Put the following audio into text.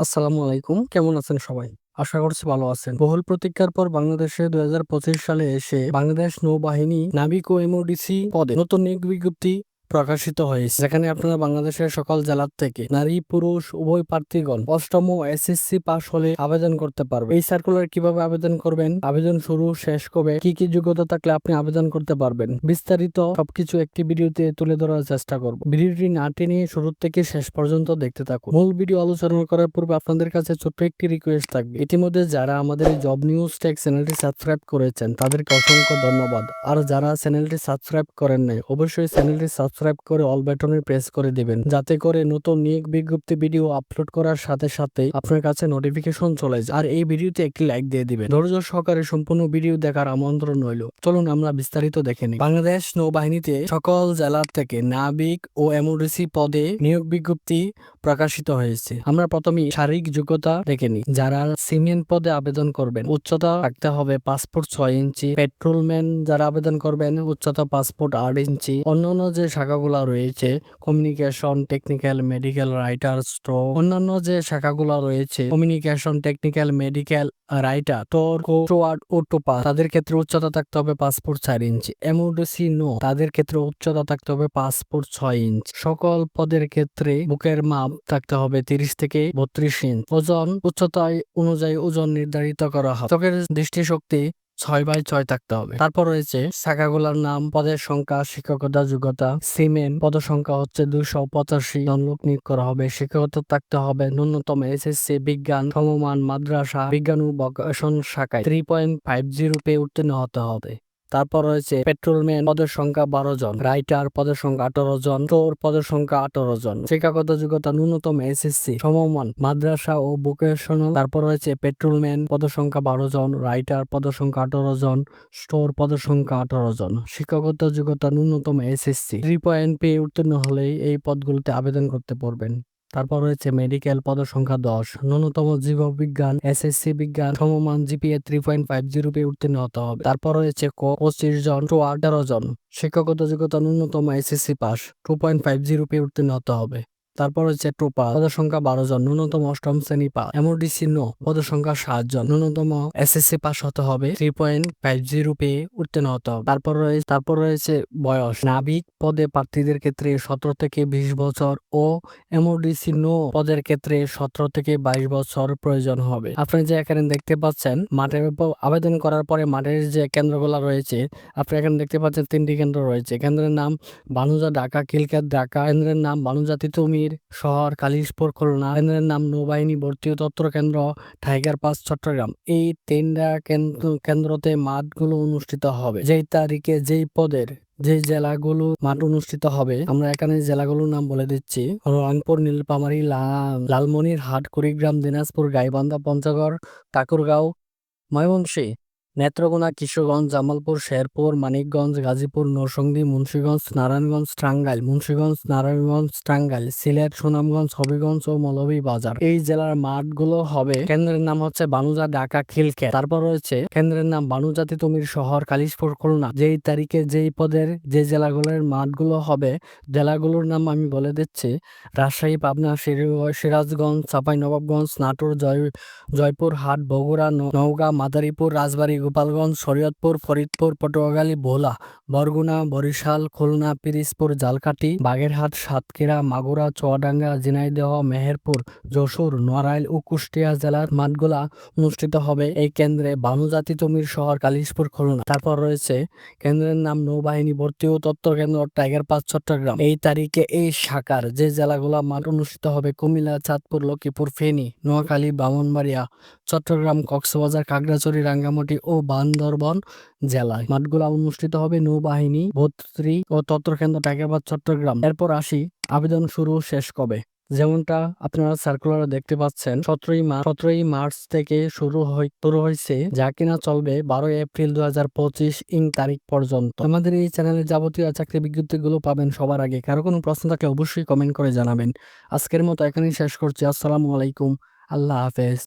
আসসালামু আলাইকুম। কেমন আছেন সবাই? আশা করছি ভালো আছেন। বহুল প্রতীক্ষার পর বাংলাদেশে ২০২৫ সালে এসে বাংলাদেশ নৌবাহিনী নাবিক ও এমওডিসি পদে নতুন নিয়োগ বিজ্ঞপ্তি প্রকাশিত হয়েছে, যেখানে আপনারা বাংলাদেশের সকল জেলার থেকে নারী পুরুষ উভয় প্রার্থীগণ অষ্টম ও এসএসসি পাস হলে আবেদন করতে পারবে। এই সার্কুলার কিভাবে আবেদন করবেন, আবেদন শুরু শেষ কবে, কি কি যোগ্যতা থাকলে আপনি আবেদন করতে পারবেন, বিস্তারিত সবকিছু একটি ভিডিওতে তুলে ধরার চেষ্টা করব। ভিডিওটি না টেনে শুরু থেকে শেষ পর্যন্ত দেখতে থাকুন। মূল ভিডিও আলোচনা করার পূর্বে আপনাদের কাছে ছোট্ট একটি রিকোয়েস্ট থাকবে। ইতিমধ্যে যারা আমাদের এই জব নিউজ টেক চ্যানেলটি সাবস্ক্রাইব করেছেন তাদেরকে অসংখ্য ধন্যবাদ। আর যারা চ্যানেলটি সাবস্ক্রাইব করেন নাই, অবশ্যই চ্যানেলটি সাবস্ক্রাইব করে অল বাটনে প্রেস করে দিবেন, যাতে করে নতুন নিয়োগ বিজ্ঞপ্তি ভিডিও আপলোড করার সাথে সাথে আপনার কাছে নোটিফিকেশন চলে যায়। আর এই ভিডিওতে একটি লাইক দিয়ে দিবেন। ধৈর্য সহকারে সম্পূর্ণ ভিডিও দেখার আমন্ত্রণ রইল। চলুন আমরা বিস্তারিত দেখে নিই। বাংলাদেশ নৌবাহিনীতে সকল জেলা থেকে নাবিক ও এমওডিসি পদে নিয়োগ বিজ্ঞপ্তি প্রকাশিত হয়েছে। আমরা প্রথমেই শারীরিক যোগ্যতা দেখে নিই। যারা সিমেন্ট পদে আবেদন করবেন, উচ্চতা রাখতে হবে পাসপোর্ট 6 ইঞ্চি। পেট্রোলম্যান যারা আবেদন করবেন, উচ্চতা পাসপোর্ট 8 ইঞ্চি। অন্যান্য যে শাখাগুলো রয়েছে, communication, technical, medical, writer, stroke, অন্যান্য যে শাখাগুলো রয়েছে, কমিউনিকেশন, টেকনিক্যাল, মেডিকেল, রাইটার, টোয়ার্ড ও টোপা, তাদের ক্ষেত্রে উচ্চতা থাকতে হবে পাসপোর্ট 4 ইঞ্চি। এমওডিসি নো, তাদের ক্ষেত্রে উচ্চতা থাকতে হবে পাসপোর্ট 6 ইঞ্চি। সকল পদের ক্ষেত্রে বুকের মাপ থাকতে হবে 30 থেকে 32 ইঞ্চ। ওজন উচ্চতায় অনুযায়ী ওজন নির্ধারিত করা হয়। চোখের দৃষ্টিশক্তি 6/6 থাকতে হবে। তারপর রয়েছে শাখাগুলোর নাম, পদের সংখ্যা, শিক্ষকতা যোগ্যতা। সিমেন্ট পদ সংখ্যা হচ্ছে 285 জন লোক নিয়োগ করা হবে। শিক্ষকতা থাকতে হবে ন্যূনতম এসএসসি বিজ্ঞান সমমান মাদ্রাসা বিজ্ঞান ও ভোকেশন শাখায় 3.50 পেয়ে উত্তীর্ণ হতে হবে। তারপর রয়েছে পেট্রোলম্যান পদের সংখ্যা 12 জন, রাইটার পদের সংখ্যা 18 জন, স্টোর পদের সংখ্যা 18 জন। শিক্ষাগত যোগ্যতা ন্যূনতম এসএসসি সমমান মাদ্রাসা ও ভোকেশনাল। তারপর রয়েছে পেট্রোলম্যান পদের সংখ্যা 12 জন, রাইটার পদের সংখ্যা 18 জন, স্টোর পদের সংখ্যা 18 জন। শিক্ষাগত যোগ্যতা ন্যূনতম এসএসসি 3 পেয়ে উত্তীর্ণ হলেই এই পদগুলোতে আবেদন করতে পারবেন। তারপর রয়েছে মেডিকেল পদের সংখ্যা 10, ন্যূনতম জীববিজ্ঞান এসএসসি বিজ্ঞান সমমান জিপিএ 3.50 পেয়ে উত্তীর্ণ হতে হবে। তারপর রয়েছে 25 জন টু 18 জন। শিক্ষাগত যোগ্যতা ন্যূনতম এসএসসি পাস 2.50 পেয়ে উত্তীর্ণ হতে হবে। তারপর হচ্ছে টোপা পদের সংখ্যা 12 জন, ন্যূনতম অষ্টম শ্রেণী পাস। এমওডিসি নো পদের সংখ্যা 7 জন, ন্যূনতম এসএসসি পাস হতে হবে, 3.50 পেয়ে উত্তীর্ণ হতে হবে। তারপর রয়েছে বয়স। নাবিক পদে প্রার্থীদের ক্ষেত্রে 17 থেকে 20 বছর ও এমওডিসি নো পদের ক্ষেত্রে 17 থেকে 22 বছর প্রয়োজন হবে। আপনি যে এখানে দেখতে পাচ্ছেন, মাঠের উপর আবেদন করার পরে মাঠের যে কেন্দ্রগুলো রয়েছে, আপনি এখানে দেখতে পাচ্ছেন 3টি কেন্দ্র রয়েছে। কেন্দ্রের নাম বানুজা ঢাকা, খিলক্ষেত ঢাকা। কেন্দ্রের নাম বানুজা তিতুমির শহর, কালিশপুর খুলনা। কেন্দ্রের নাম নৌবাহিনী ভর্তি ও তথ্য কেন্দ্র, টাইগার পাস চট্টগ্রাম। এই 3টা কেন্দ্রতে মাঠগুলো অনুষ্ঠিত হবে। যেই তারিখে যেই পদের যে জেলাগুলো মাঠ অনুষ্ঠিত হবে, আমরা এখানে জেলাগুলোর নাম বলে দিচ্ছি: রংপুর, নীলফামারী, লালমনিরহাট, কুড়িগ্রাম, দিনাজপুর, গাইবান্ধা, পঞ্চগড়, ঠাকুরগাঁও, ময়মনসিংহ, নেত্রকোনা, কিশোরগঞ্জ, জামালপুর, শেরপুর, মানিকগঞ্জ, গাজীপুর, নরসিংদী, মুন্সিগঞ্জ, নারায়ণগঞ্জ, টাঙ্গাইল, সিলেট, সুনামগঞ্জ, হবিগঞ্জ ও মৌলভীবাজার। এই জেলার মাঠগুলো হবে। কেন্দ্রের নাম হচ্ছে বানুজা ঢাকা, খিলক্ষেত। তারপর রয়েছে কেন্দ্রের নাম বানুজা তিতুমির শহর, কালিশপুর খুলনা। যেই তারিখে যেই পদের যে জেলাগুলোর মাঠগুলো হবে, জেলাগুলোর নাম আমি বলে দিচ্ছি: রাজশাহী, পাবনা, সিরাজগঞ্জ, চাঁপাইনবাবগঞ্জ, নাটোর, জয়পুরহাট, বগুড়া, নওগাঁ, মাদারীপুর, রাজবাড়ী, গোপালগঞ্জ, শরীয়তপুর, ফরিদপুর, পটুয়াখালী, ভোলা, বরগুনা, বরিশাল, খুলনা, পিরোজপুর, ঝালকাঠি, বাগেরহাট, সাতক্ষীরা, মাগুরা, চুয়াডাঙ্গা, ঝিনাইদহ, মেহেরপুর, যশোর, নড়াইল ও কুষ্টিয়া জেলার মাঠগুলা অনুষ্ঠিত হবে এই কেন্দ্রে বানুজা তিতুমির শহর, কালিশপুর খুলনা। তারপর রয়েছে কেন্দ্রের নাম নৌবাহিনী ভর্তি ও তথ্য কেন্দ্র, টাইগার পাস চট্টগ্রাম। এই তারিখে এই শাখার যে জেলাগুলা মাঠ অনুষ্ঠিত হবে: কুমিল্লা, চাঁদপুর, লক্ষ্মীপুর, ফেনী, নোয়াখালী, ব্রাহ্মণবাড়িয়া, চট্টগ্রাম, কক্সবাজার, খাগড়াছড়ি, রাঙ্গামাটি ও বান্দরবান জেলায়। মাঠগুলা অনুষ্ঠিত হবে নৌবাহিনী ভর্তি ও তথ্য কেন্দ্র, টাইগার পাস চট্টগ্রাম। এরপর আসি আবেদন শুরু শেষ কবে। যেমনটা আপনারা সার্কুলারে দেখতে পাচ্ছেন, 17ই মার্চ থেকে শুরু হয়েছে, যা কিনা চলবে 12 এপ্রিল 2025 তারিখ পর্যন্ত। আমাদের এই চ্যানেলে যাবতীয় চাকরি বিজ্ঞপ্তিগুলো পাবেন সবার আগে। কারো কোনো প্রশ্ন থাকলে অবশ্যই কমেন্ট করে জানাবেন। আজকের মতো এখানেই শেষ করছি। আসসালামু আলাইকুম, আল্লাহ হাফেজ।